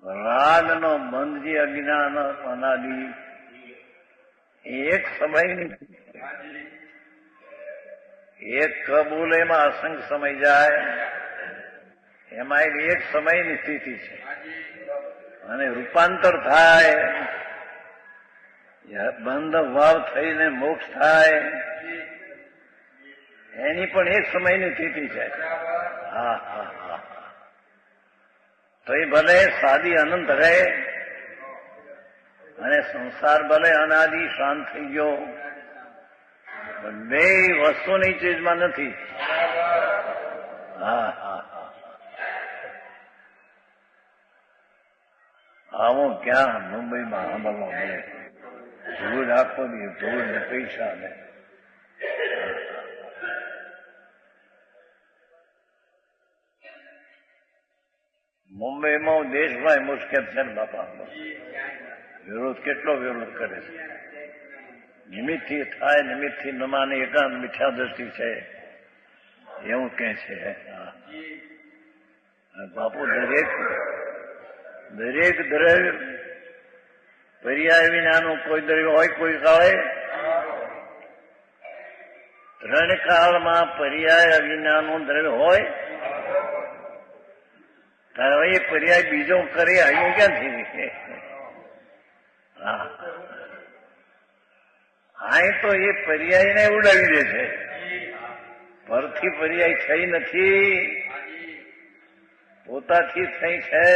રાગનો બંધ જે અજ્ઞાન અનાદિ એક સમયની એક કબૂલ એમાં અસંખ્ય સમય જાય એમાં એક સમયની સ્થિતિ છે અને રૂપાંતર થાય બંધ ભાવ થઈને મોક્ષ થાય એની પણ એક સમયની સ્થિતિ છે. હા હા હા તો એ ભલે સાદી અનંત રહે અને સંસાર ભલે અનાદિ શાંત થઈ ગયો પણ બે વસ્તુની ચીજમાં નથી. હા હા હા આવું ક્યાં મુંબઈમાં સાંભળવા મળે ધૂળ આખો દી ધૂળ ને પૈસા ને મુંબઈમાં દેશમાં મુશ્કેલ છે ને બાપા. વિરોધ કેટલો વિરોધ કરે છે. નિમિત્તથી થાય નિમિત્તથી ન માને એકાંત મિથ્યા દ્રષ્ટિ છે એવું કે છે. બાપુ દરેક દ્રવ્ય પર્યાય વિનાનું કોઈ દ્રવ્ય હોય કોઈ કાળે ત્રણ કાળમાં પર્યાય વિનાનું દ્રવ્ય હોય ત્યારે એ પર્યાય બીજો કરે અહીં ક્યાંથી? હા અહીં તો એ પર્યાયને ઉડાવી દે છે. પરથી પર્યાય થઈ નથી પોતાથી થઈ છે.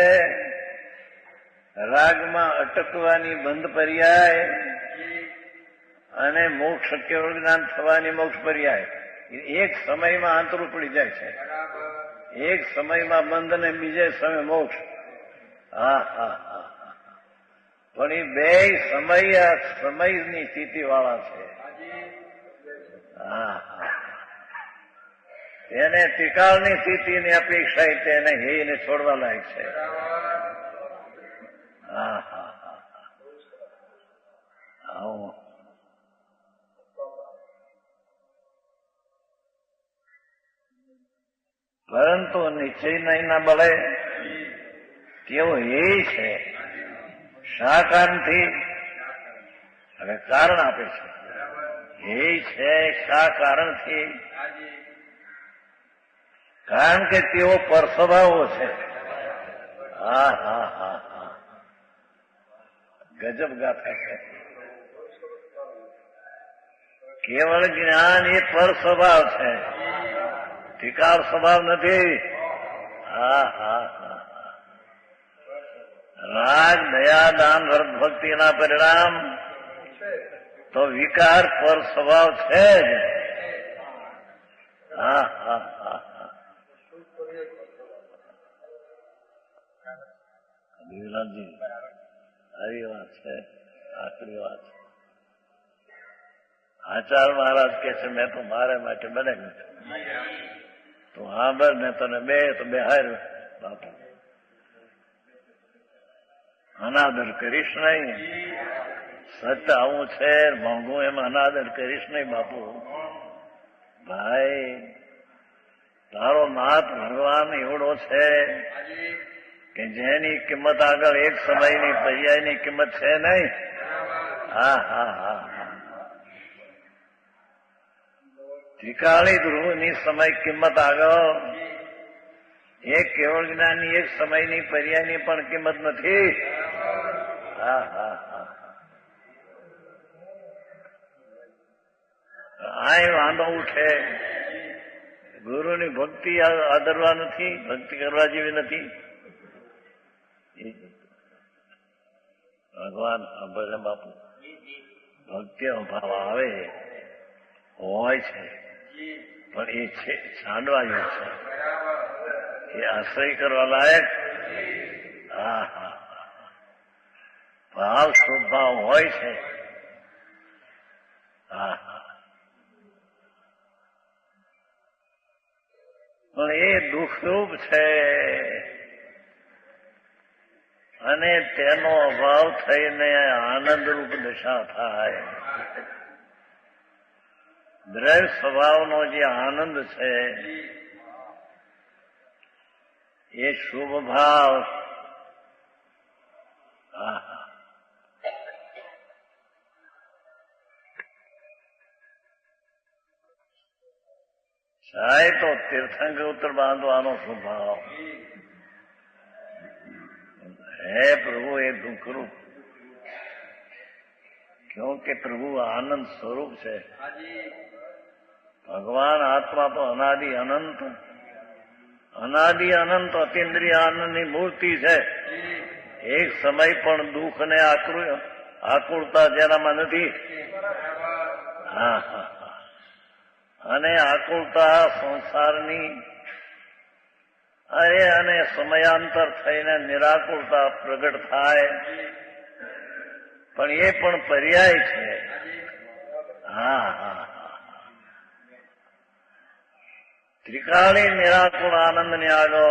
રાગમાં અટકવાની બંધ પર્યાય અને મોક્ષ કેવળ જ્ઞાન થવાની મોક્ષ પર્યાય એક સમયમાં આંતરું પડી જાય છે. એક સમયમાં બંધ ને બીજે સમય મોક્ષ. હા હા હા પણ એ બે સમયની સ્થિતિ વાળા છે. હા હા એને તિકાળની સ્થિતિની અપેક્ષા તેને હેને છોડવા લાયક છે. હા હા હા આવું પરંતુ નિશ્ચય નહીં ના બળે તેવો એ છે. શા કારણથી? હવે કારણ આપે છે. એ છે શા કારણથી? કારણ કે તેઓ પરસ્વભાવો છે. હા હા હા હા ગજબ ગાથા છે. કેવળ જ્ઞાન એ પર સ્વભાવ છે, ધિકાર સ્વભાવ નથી. હા હા હા રાગ દયા દાન રસ ભક્તિના પરિણામ તો વિકાર પર સ્વભાવ છે જ. હા હા હા વિલાજી આવી વાત છે. આખરી વાત છે. આચાર મહારાજ કે છે મેં તો મારે માટે બને તું હા બર ને તને બે તો બે હાર બાપુ અનાદર કરીશ નહીં. સત્ય આવું છે મોંઘું એમાં અનાદર કરીશ નહીં બાપુ. ભાઈ તારો નાથ ભગવાન એવડો છે કે જેની કિંમત આગળ એક સમયની પર્યાયની કિંમત છે નહીં. હા હા હા ત્રિકાળી ધ્રુવની સમય કિંમત આગળ એક કેવળ જ્ઞાનની એક સમયની પર્યાયની પણ કિંમત નથી. હા હા હા આ વાંધો ઉઠે. ગુરુની ભક્તિ આદરવા નથી, ભક્તિ કરવા જેવી નથી. ભગવાન સાંભળે બાપુ ભક્તિનો ભાવ આવે હોય છે પણ એ છે છાંડવા જેવું છે. એ આશ્રય કરવા લાયક. હા હા ભાવ સ્વભાવ હોય છે. હા હા પણ એ દુઃખરૂપ છે અને તેનો અભાવ થઈને આનંદરૂપ દશા થાય. દ્રવ્ય સ્વભાવનો જે આનંદ છે એ શુભ ભાવ તો તીર્થંકર ઉત્તર બાંધવાનો સ્વભાવ. હે પ્રભુ એ દુઃખરૂપ, ક્યોંકि પ્રભુ આનંદ સ્વરૂપ છે. ભગવાન આત્મા તો અનાદિ અનંત અતિન્દ્રિય આનંદની મૂર્તિ છે. એક સમય પણ દુઃખ ને આકુળતા જેનામાં નથી. હા હા. અને આકુળતા સંસારની અને સમયાંતર થઈને નિરાકુળતા પ્રગટ થાય, પણ એ પણ પર્યાય છે. હા હા. ત્રિકાળી નિરાકુળ આનંદની આગળ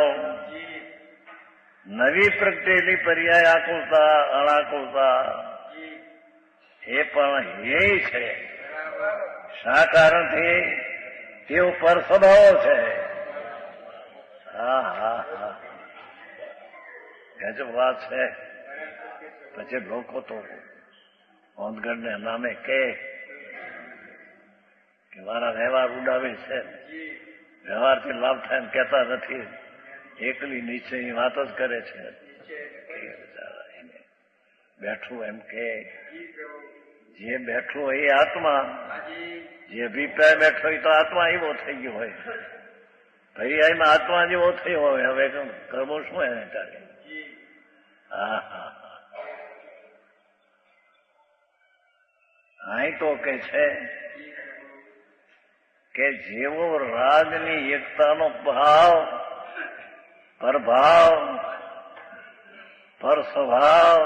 નવી પ્રગટેલી પર્યાય આકુળતા અણાકુળતા એ પણ એ છે. શા કારણથી તેઓ પર સ્વભાવ છે. હા હા હા, ગજબ વાત છે. પછી લોકો તો ઓનગઢને નામે કે મારા વ્યવહાર ઉડાવે છે, વ્યવહારથી લાભ થાય કહેતા નથી, એકલી નીચેની વાત જ કરે છે. બેઠું એમ કે જે બેઠું હોય એ આત્મા, જે અભિપ્રાય બેઠો હોય તો આત્મા એવો થઈ ગયો હોય, પર્યાયમાં આત્મા જેવો થયો હોય. હવે કરવો શું એને કાઢે? હા હા. અહીં તો કે છે કે જેવો રાગની એકતાનો ભાવ, પરભાવ, પર સ્વભાવ,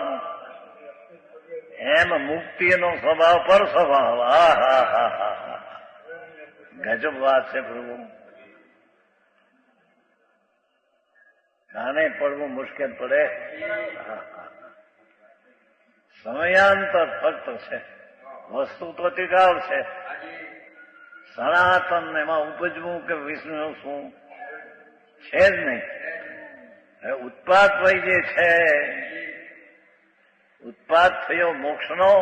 એમ મુક્તિનો સ્વભાવ પર સ્વભાવ. હા હા હા હા હા, ગજબ વાત છે પ્રભુ. કાને પડવું મુશ્કેલ પડે. સમયાંતર ફક્ત છે, વસ્તુ તો ટિકાવ છે. સનાતન એમાં ઉપજવું કે વિષ્ણુ શું છે જ નહીં. ઉત્પાદ વય જે છે, ઉત્પાદ થયો મોક્ષનો,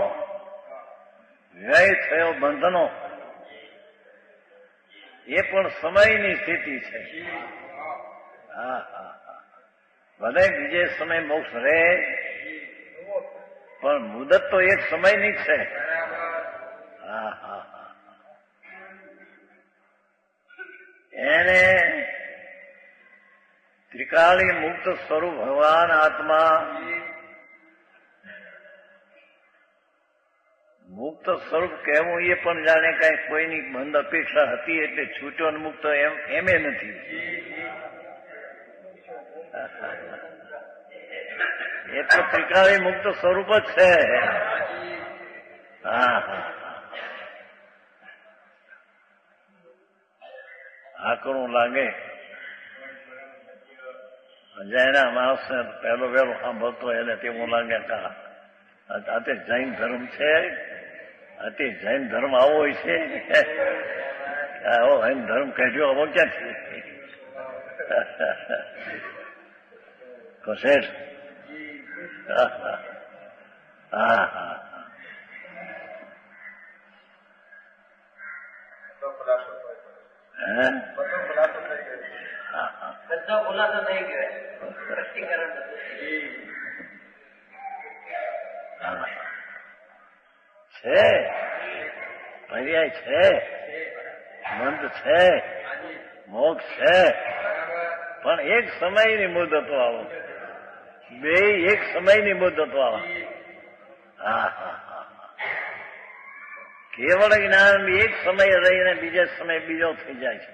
વ્યય થયો બંધનો, એ પણ સમયની સ્થિતિ છે. હા હા હા, ભલે બીજે સમય મોક્ષ રહે, પણ મુદત તો એક સમયની જ છે. હા હા હા. એને ત્રિકાળી મુક્ત સ્વરૂપ ભગવાન આત્મા, મુક્ત સ્વરૂપ કહેવું એ પણ જાણે કઈ કોઈની બંધ અપેક્ષા હતી એટલે છૂટ્યો ને મુક્ત એમે નથી. એ તો ત્રિકાળી મુક્ત સ્વરૂપ જ છે. હા હા. આકરું લાગે જૈના માણસને પહેલો વહેલો સાંભળતો એને તેવું લાગે કે આ તે જૈન ધર્મ છે, આ જૈન ધર્મ આવો હોય છે, આવો જૈન ધર્મ કાઢ્યો આવો ક્યાંથી? તો શેઠ હા હા. બધો ખુલાસો થઈ ગયો. છે પર્યાય છે, બંધ છે, મોક્ષ છે, પણ એક સમયની મુદતો આવો, બે એક સમયની મુદતો આવો. હા હા હા. કેવળ જ્ઞાન એક સમય રહીને બીજા સમય બીજો થઈ જાય છે.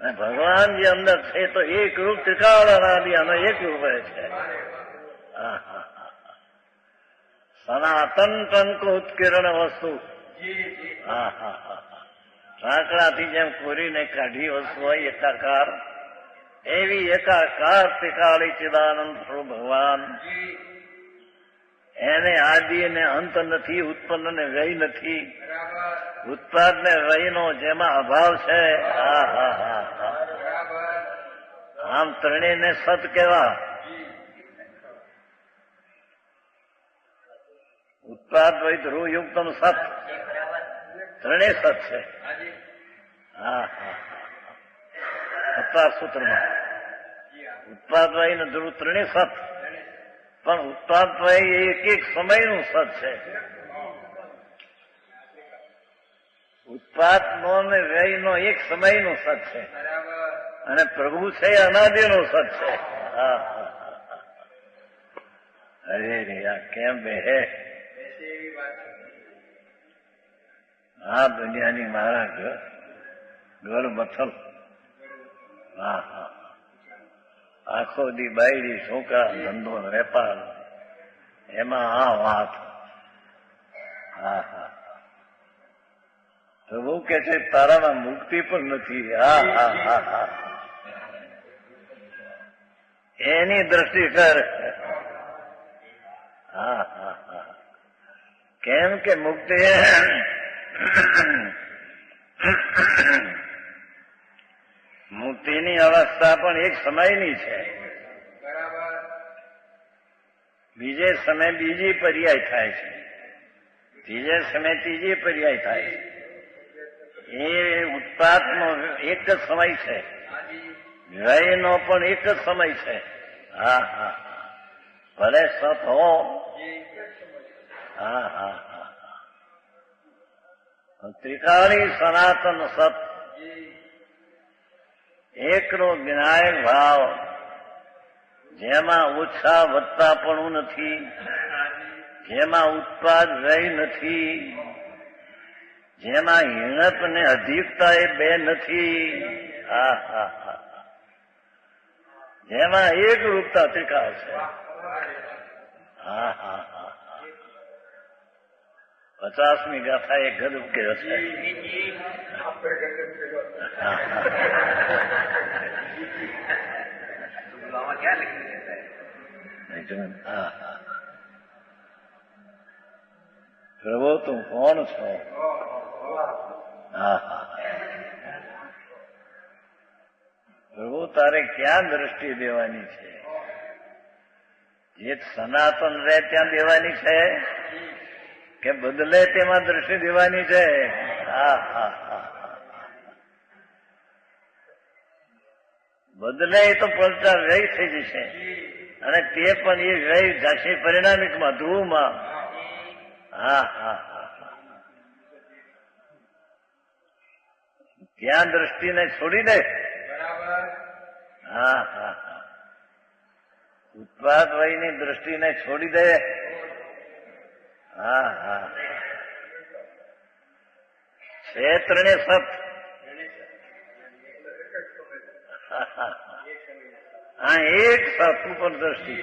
અને ભગવાન જે અંદર છે તો એક રૂપ ત્રિકાળ અનાદિ અને એક રૂપ રહે છે. હા હા હા. સનાતન ટંક ઉત્કીર્ણ વસ્તુ. હા હા હા. સાંકળાથી જેમ કોરીને કાઢી વસ્તુ હોય એકાકાર, એવી એકાકાર ત્રિકાળી ચિદાનંદ સ્વરૂપ ભગવાન. એને આદિ ને અંત નથી, ઉત્પન્ન ને વ્યય નથી, ઉત્પાદ ને વ્યયનો જેમાં અભાવ છે. હા હા હા હા. આમ ત્રણેયને સત કેવા. ઉત્પાદ વય ધ્રુવયુક્તમ સત, ત્રણેય સત છે. હા હા. વિસ્તાર સૂત્રમાં. ઉત્પાદવાય ને ધ્રુવ ત્રણેય સત, પણ ઉત્પાદવાય એક એક સમયનું સત છે. ઉત્પાદનો ને વ્યયનો એક સમયનું સત છે, અને પ્રભુ છે એ અનાદિનું સત છે. અરે રે આ કેમ બે આ દુનિયાની મારા ઘર મથલ. હા હા, આખો દી બાયડી છોકરા ધંધો વેપાર, એમાં આ વાત. હા હા, પ્રભુ કે છે તારામાં મુક્તિ પણ નથી. હા હા હા હા, એની દ્રષ્ટિ કર. હા હા હા, કેમ કે મુક્તિ મુક્તિની અવસ્થા પણ એક સમયની છે. બીજે સમય બીજી પર્યાય થાય છે, ત્રીજે સમય ત્રીજી પર્યાય થાય છે. એ ઉત્પાદનો એક જ સમય છે, વ્યયનો પણ એક જ સમય છે. હા હા, ભલે સત હો. હા હા હા, ત્રિકાળી સનાતન સત, એકનો વિનાયક ભાવ, જેમાં ઓછા વધતા પણ નથી, જેમાં ઉત્પાદ વ્યય નથી, જેમાં હિણપ ને અધિકતા એ બે નથી. હા હા હા, જેમાં એક રૂપતા ત્રિકાળ છે. હા હા હા, 50મી ગાથા એ ગજબ કે હશે. પ્રભુ તું કોણ છો? હા હા, પ્રભુ તારે ક્યાં દ્રષ્ટિ દેવાની છે? જે સનાતન રહે ત્યાં દેવાની છે કે બદલે તેમાં દ્રષ્ટિ દેવાની છે? હા હા હા, બદલે તો પડતા વ્યય થઈ જશે, અને તે પણ એ વ્યય જશે પરિણામિકમાં, ધ્રુવમાં. હા હા હા, ત્યાં દ્રષ્ટિને છોડી દે. હા હા હા, ઉત્પાદ વયની દ્રષ્ટિને છોડી દે. હા હા, ક્ષેત્રને સત. હા, એક સત ઉપર દ્રષ્ટિ,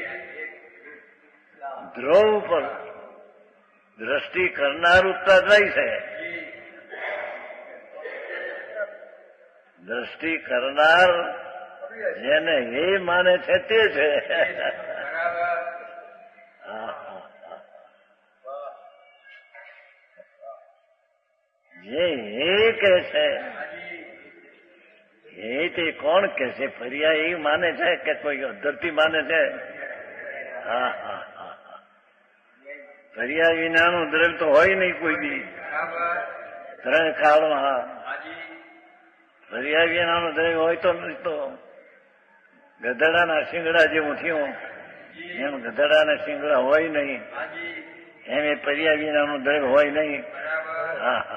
ધ્રુવ ઉપર દ્રષ્ટિ કરનાર ઉત્પાદવાય છે. દ્રષ્ટિ કરનાર જેને એ માને છે તે છે. જે એ કે છે એ તે કોણ કે છે? પર્યાય એ માને છે કે કોઈ અધરથી માને છે? હા હા હા, પર્યાય વિનાનું દ્રવ્ય તો હોય નહીં કોઈ દી. ત્રણ કાળમાં પર્યાય વિનાનું દ્રવ્ય હોય તો નહીં. તો ગધેડાના શિંગડા જેવું થયું, એમ ગધેડાના શિંગડા હોય નહીં, એમ એ પર્યાય વિનાનું દ્રવ્ય હોય નહીં. હા હા.